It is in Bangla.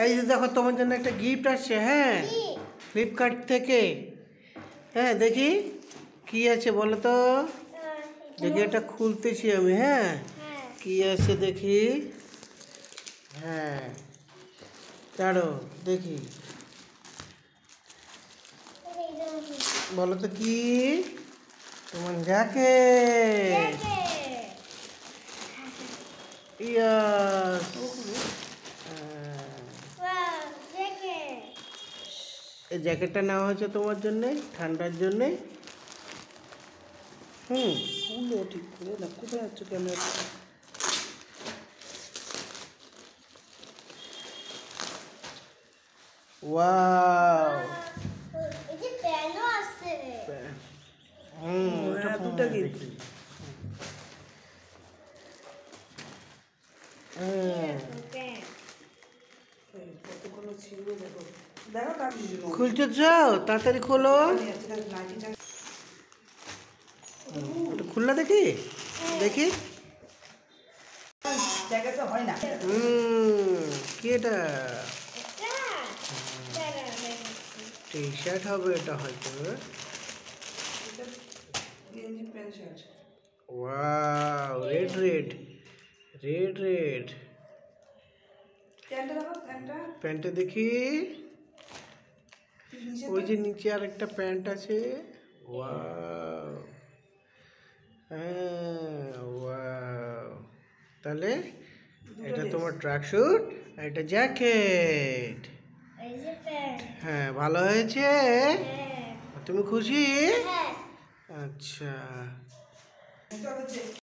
এই যে দেখো তোমার জন্য একটা গিফট আসছে। হ্যাঁ, ফ্লিপকার্ট থেকে। হ্যাঁ, দেখি কি আছে বলো তো। দেখি এটা খুলতেছি আমি। হ্যাঁ, কি আছে দেখি। হ্যাঁ, ছাড়ো দেখি, বলো তো কি। তোমার জ্যাকেট। ইয়াস। এই জ্যাকেটটা নেওয়া হয়েছে তোমার জন্যে, ঠান্ডার জন্যে। খুলো ঠিক করে না, কোথায় যাচ্ছ ক্যামেরা? ওয়াও, এটা দুটা গিফট। খুলতে চাও? তাড়াতাড়ি খোলো। খুললা দেখি, দেখি। কি এটা? টি শার্ট হবে এটা হয়তো। Wow, red red red red. প্যান্টটা দেখি। ওই যে নিচে আর একটা প্যান্ট আছে। ওয়াও, হ্যাঁ, ওয়াও। তাহলে এটা তোমার ট্র্যাক স্যুট আর এটা জ্যাকেট। হ্যাঁ, ভালো হয়েছে। তুমি খুশি? আচ্ছা।